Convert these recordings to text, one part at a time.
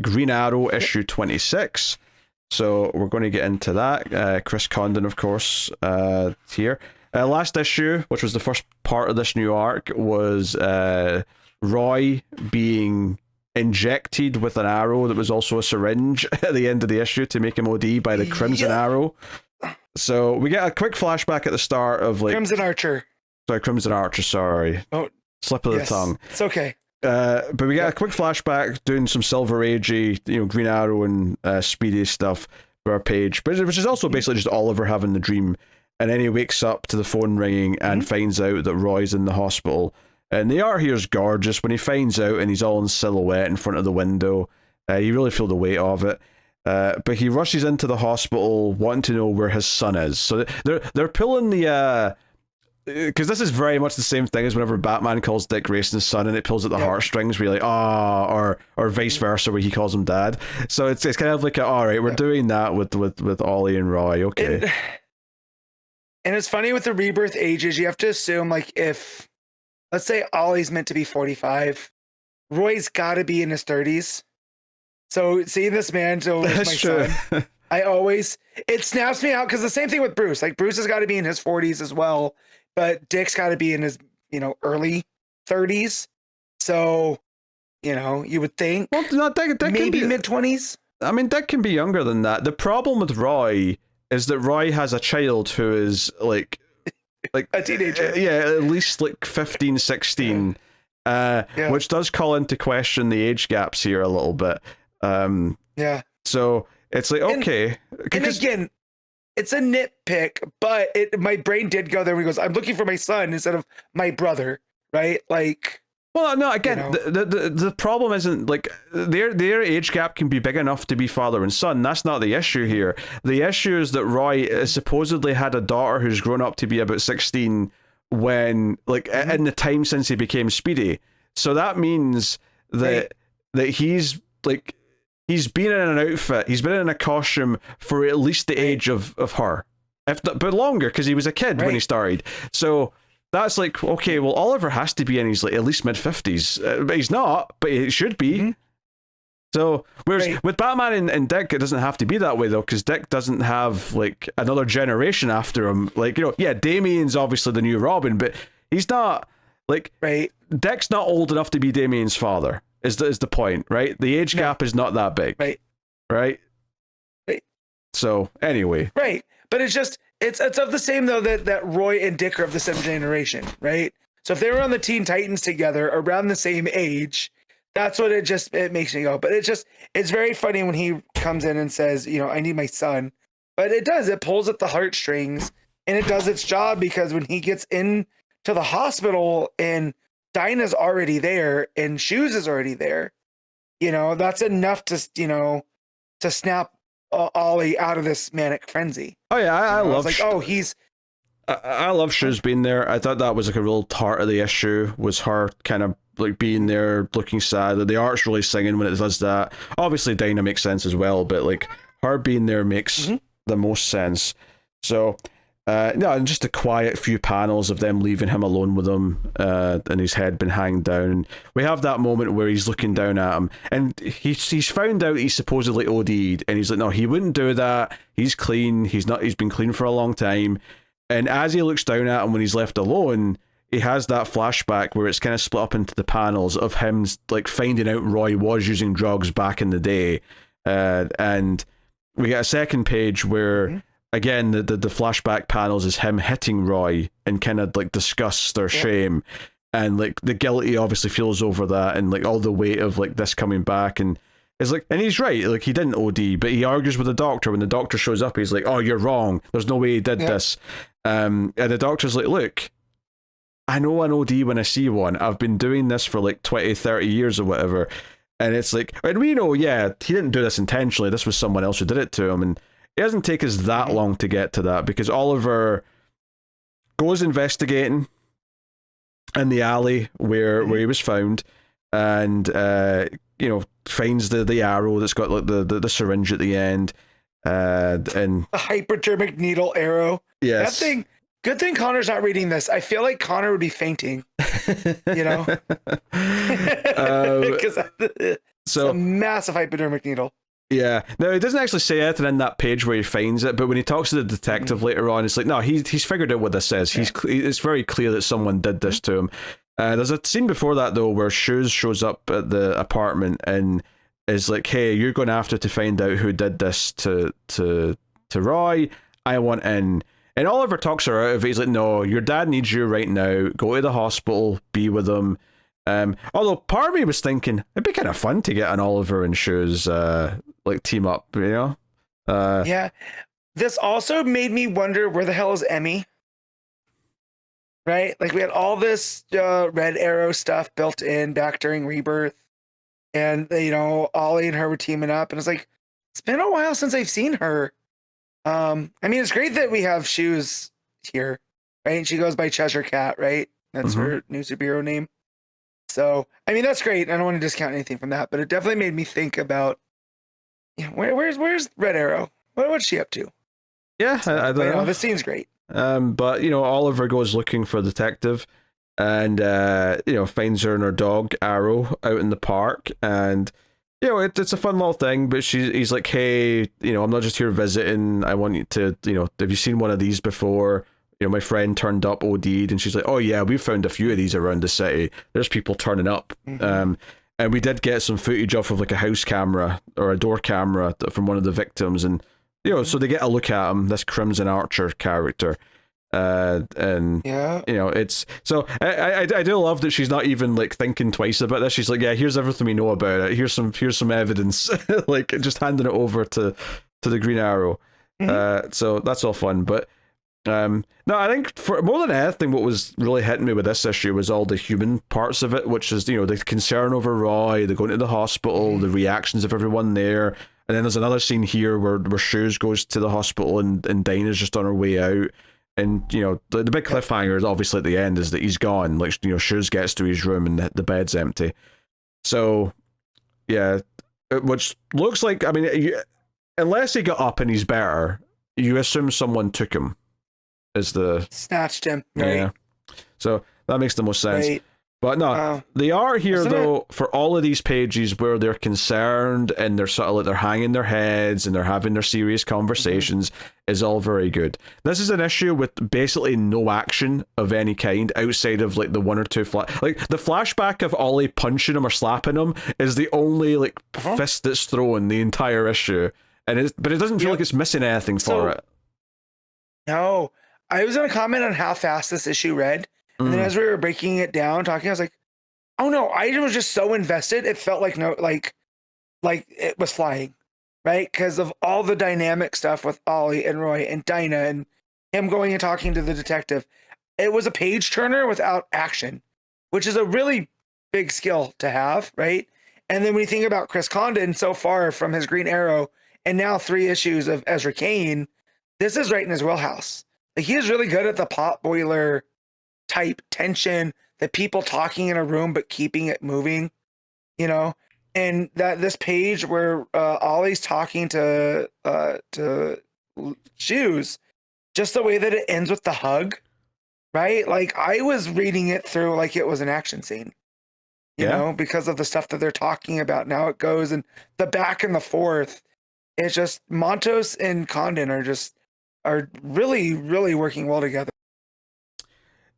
Green Arrow issue 26. So we're going to get into that. Chris Condon, of course, here. Last issue, which was the first part of this new arc, was Roy being injected with an arrow that was also a syringe at the end of the issue to make him OD by the Crimson Arrow. So we get a quick flashback at the start of like Crimson Archer. Sorry. Oh, slip of the tongue. It's okay. But we get a quick flashback doing some Silver Agey, Green Arrow and Speedy stuff for our page, which is also basically just Oliver having the dream. And then he wakes up to the phone ringing and finds out that Roy's in the hospital. And the art here is gorgeous. When he finds out and he's all in silhouette in front of the window, you really feel the weight of it. But he rushes into the hospital wanting to know where his son is. So they're pulling the... Because this is very much the same thing as whenever Batman calls Dick Grayson's son and it pulls at the heartstrings where you're like, or vice versa where he calls him dad. So it's kind of like, all right, we're doing that with Ollie and Roy. Okay. And it's funny with the rebirth ages, you have to assume, like, if, let's say Ollie's meant to be 45, Roy's got to be in his 30s. So seeing this man, so my son, it snaps me out because the same thing with Bruce. Like, Bruce has got to be in his 40s as well, but Dick's got to be in his, early 30s. So, you would think Dick maybe mid-20s. I mean, Dick can be younger than that. The problem with Roy is that Roy has a child who is like a teenager. At least like 15, 16, which does call into question the age gaps here a little bit. So it's like, okay. And again, it's a nitpick, but my brain did go there when he goes, I'm looking for my son instead of my brother, right? Like... Well, no, again, the problem isn't like their age gap can be big enough to be father and son. That's not the issue here. The issue is that Roy supposedly had a daughter who's grown up to be about 16 when, like, in the time since he became Speedy. So that means that he's like, he's been in an outfit, he's been in a costume for at least the age of her, but longer because he was a kid when he started. So. That's like, okay, well, Oliver has to be in his like at least mid-50s, but he's not, but he should be. So, whereas with Batman and Dick, it doesn't have to be that way, though, because Dick doesn't have like another generation after him. Like, Damian's obviously the new Robin, but he's not, like, Dick's not old enough to be Damian's father, is the point, right? The age gap is not that big. Right? So, anyway. But it's just... It's of the same, though, that Roy and Dick are of the same generation, right? So if they were on the Teen Titans together around the same age, that's what it makes me go. But it's very funny when he comes in and says, I need my son. But it pulls at the heartstrings, and it does its job because when he gets into the hospital and Dinah's already there and Shoes is already there, that's enough to snap Ollie out of this manic frenzy. Oh yeah, I love. I love Shoes being there. I thought that was like a real part of the issue, was her kind of like being there, looking sad. The art's really singing when it does that. Obviously, Dinah makes sense as well, but like her being there makes the most sense. So, and just a quiet few panels of them leaving him alone with him, and his head been hanged down. And we have that moment where he's looking down at him, and he's found out he's supposedly OD'd, and he's like, no, he wouldn't do that. He's clean. He's been clean for a long time. And as he looks down at him when he's left alone, he has that flashback where it's kind of split up into the panels of him like finding out Roy was using drugs back in the day, and we get a second page where. Again, the flashback panels is him hitting Roy and kind of like disgust or shame, and like the guilt he obviously feels over that, and like all the weight of like this coming back, and it's like, and he's right, like he didn't OD, but he argues with the doctor. When the doctor shows up, he's like, "Oh, you're wrong. There's no way he did this." And the doctor's like, "Look, I know an OD when I see one. I've been doing this for like 20, 30 years or whatever." And it's like, and we know, he didn't do this intentionally. This was someone else who did it to him, and it doesn't take us that long to get to that, because Oliver goes investigating in the alley where he was found, and finds the arrow that's got like the syringe at the end, and a hypodermic needle arrow. Yes. That thing. Good thing Connor's not reading this. I feel like Connor would be fainting. It's a So massive hypodermic needle. yeah, no, he doesn't actually say anything in that page where he finds it, but when he talks to the detective later on, it's like, no, he's figured out what this is. It's very clear that someone did this to him. There's a scene before that though where Shoes shows up at the apartment and is like, "Hey, you're going after to find out who did this to Roy. I want in." And Oliver talks her out of it. He's like, "No, your dad needs you right now. Go to the hospital, be with him." Although part of me was thinking it'd be kind of fun to get an Oliver and Shoes like team up, you know? Yeah. This also made me wonder, where the hell is Emmy? Right? Like, we had all this Red Arrow stuff built in back during Rebirth. And, Ollie and her were teaming up. And it's like, it's been a while since I've seen her. I mean, it's great that we have Shoes here, right? And she goes by Cheshire Cat, right? That's her new superhero name. So, I mean, that's great. I don't want to discount anything from that, but it definitely made me think about, where's Red Arrow? What's she up to? Yeah, So, I don't know. This scene's great. But Oliver goes looking for the detective, and finds her and her dog Arrow out in the park, and it's a fun little thing. But he's like, "Hey, I'm not just here visiting. I want you to, have you seen one of these before? My friend turned up, OD'd," and she's like, "Oh yeah, we've found a few of these around the city. There's people turning up." And we did get some footage off of like a house camera or a door camera from one of the victims, and so they get a look at him, this Crimson Archer character. And it's so I do love that she's not even like thinking twice about this. She's like, "Yeah, here's everything we know about it. Here's some evidence," like just handing it over to the Green Arrow. So that's all fun. But no, I think for more than anything, what was really hitting me with this issue was all the human parts of it, which is the concern over Roy, the going to the hospital, the reactions of everyone there. And then there's another scene here where Shoes goes to the hospital and Dinah's just on her way out. And, the big cliffhanger is obviously at the end is that he's gone. Like, Shoes gets to his room and the bed's empty. So, yeah, which looks like, I mean, unless he got up and he's better, you assume someone took him. Snatched him. Right? Yeah. So that makes the most sense. Right. But no, the art here though, for all of these pages where they're concerned and they're sort of like they're hanging their heads and they're having their serious conversations is all very good. This is an issue with basically no action of any kind outside of like the one or two like the flashback of Ollie punching him or slapping him is the only like fist that's thrown the entire issue, and but it doesn't feel like it's missing anything for it. No, I was gonna comment on how fast this issue read. And then as we were breaking it down, talking, I was like, "Oh no!" I was just so invested. It felt like like it was flying, right? Because of all the dynamic stuff with Ollie and Roy and Dinah and him going and talking to the detective. It was a page turner without action, which is a really big skill to have, right? And then when you think about Chris Condon so far from his Green Arrow and now 3 issues of Ezra Kane, this is right in his wheelhouse. Like, he is really good at the pot boiler type tension, the people talking in a room but keeping it moving, and that this page where Ollie's talking to Shoes, just the way that it ends with the hug, right? Like, I was reading it through like it was an action scene, you know, because of the stuff that they're talking about. Now it goes and the back and the forth. It's just Montos and Condon are really, really working well together.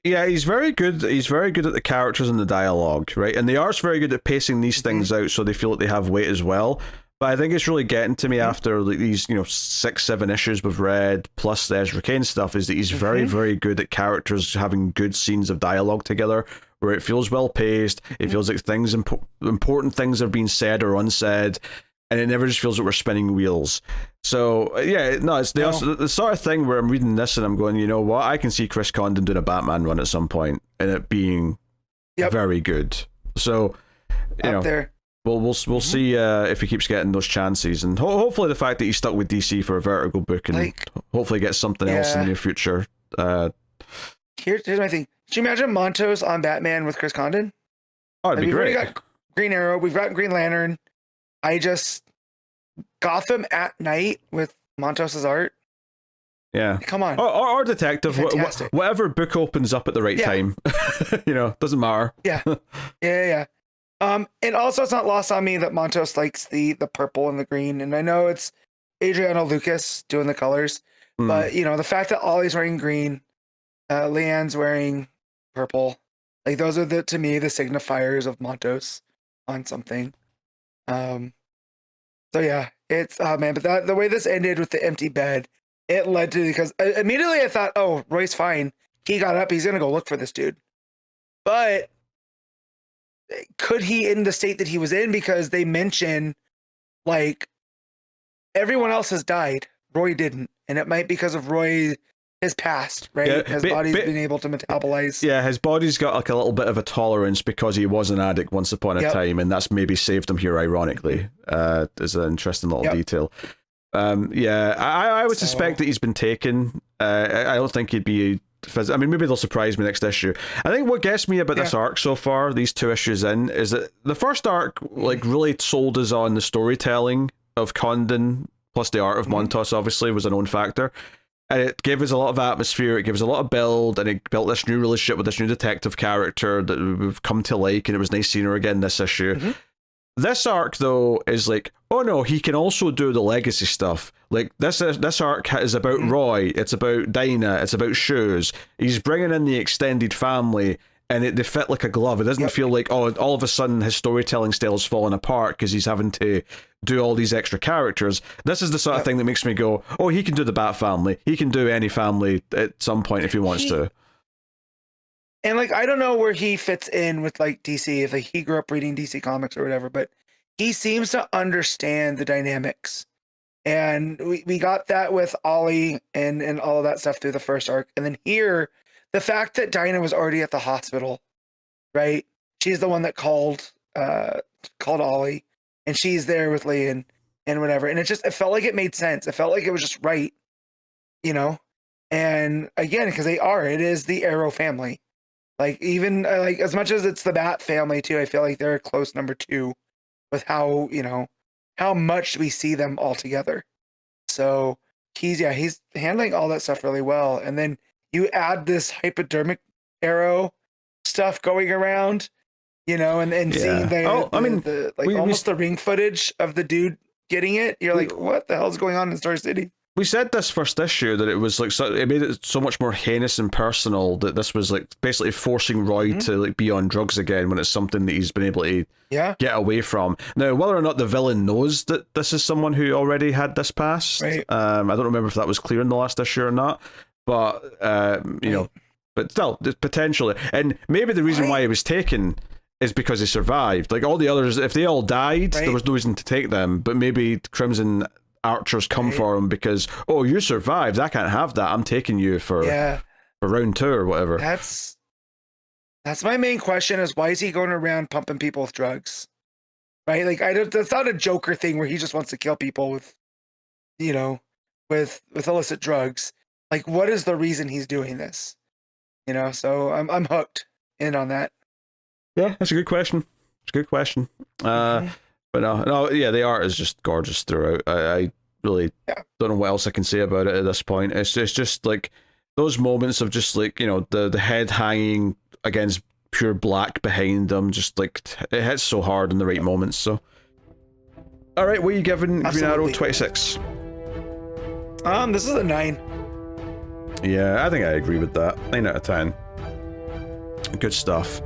Yeah, he's very good. He's very good at the characters and the dialogue, right? And the art's very good at pacing these things out so they feel like they have weight as well. But I think it's really getting to me after like these, 6-7 issues we've read, plus the Ezra Kane stuff, is that he's very, very good at characters having good scenes of dialogue together, where it feels well paced. It feels like things important things are being said or unsaid, and it never just feels like we're spinning wheels. So yeah, no, it's the sort of thing where I'm reading this and I'm going, you know what? I can see Chris Condon doing a Batman run at some point and it being very good. So there. We'll see if he keeps getting those chances, and hopefully the fact that he's stuck with DC for a Vertigo book and hopefully gets something else in the near future. Here's my thing. Could you imagine Montos on Batman with Chris Condon? Oh, it'd be great. We've already got Green Arrow. We've got Green Lantern. Gotham at night with Montos's art. Yeah. Come on. Or Detective. Whatever book opens up at the right time. Doesn't matter. Yeah. And also it's not lost on me that Montos likes the purple and the green, and I know it's Adriano Lucas doing the colors, but you know, the fact that Ollie's wearing green, Leanne's wearing purple, like those are to me the signifiers of Montos on something. So yeah, it's man, but the way this ended with the empty bed, it led to, because immediately I thought, oh, Roy's fine. He got up, he's gonna go look for this dude. But could he, in the state that he was in, because they mention like everyone else has died, Roy didn't, and it might be because of Roy, his past, right? Yeah, his body's been able to metabolize. Yeah, his body's got like a little bit of a tolerance because he was an addict once upon a time, and that's maybe saved him here, ironically. Is an interesting little detail. Yeah, I would suspect that he's been taken. I don't think he'd be. I mean, maybe they'll surprise me next issue. I think what gets me about this arc so far, these 2 issues in, is that the first arc like really sold us on the storytelling of CONDON, plus the art of Montos obviously was a known factor. And it gave us a lot of atmosphere, it gave us a lot of build, and it built this new relationship with this new detective character that we've come to like, and it was nice seeing her again this issue. This arc, though, is like, oh no, he can also do the legacy stuff. Like, this arc is about Roy, it's about Dinah, it's about Shoes. He's bringing in the extended family, and they fit like a glove. It doesn't feel like, oh, all of a sudden his storytelling style is falling apart because he's having to do all these extra characters. This is the sort of thing that makes me go, oh, he can do the Bat family. He can do any family at some point if he wants to. And like, I don't know where he fits in with like DC, if like he grew up reading DC comics or whatever, but he seems to understand the dynamics. And we got that with Ollie and all of that stuff through the first arc. And then here, the fact that Dinah was already at the hospital, right? She's the one that called Ollie, and she's there with Lee and whatever. And it felt like it made sense. It felt like it was just right, you know? And again, because it is the Arrow family. Like, even like as much as it's the Bat family too, I feel like they're a close number 2 with how, you know, how much we see them all together. So he's handling all that stuff really well. And then you add this hypodermic arrow stuff going around, you know, and seeing the almost the ring footage of the dude getting it. You're like, what the hell's going on in Star City? We said this first issue that it was like, it made it so much more heinous and personal that this was like basically forcing Roy to like be on drugs again when it's something that he's been able to get away from. Now, whether or not the villain knows that this is someone who already had this past, I don't remember if that was clear in the last issue or not, but you know, but still, potentially. And maybe the reason why he was taken is because he survived. Like all the others, if they all died, there was no reason to take them, but maybe Crimson Archers come for him because, oh, you survived, I can't have that, I'm taking you for round 2 or whatever. That's my main question, is why is he going around pumping people with drugs, right? Like, that's not a Joker thing where he just wants to kill people with, you know, with illicit drugs. Like, what is the reason he's doing this, you know? So I'm hooked in on that. Yeah, that's a good question. But no, the art is just gorgeous throughout. I really don't know what else I can say about it at this point. It's just like those moments of just like, you know, the head hanging against pure black behind them, just like it hits so hard in the right moments. So, all right, what are you giving Green Arrow 26? This is a 9. Yeah, I think I agree with that. 9 out of 10. Good stuff.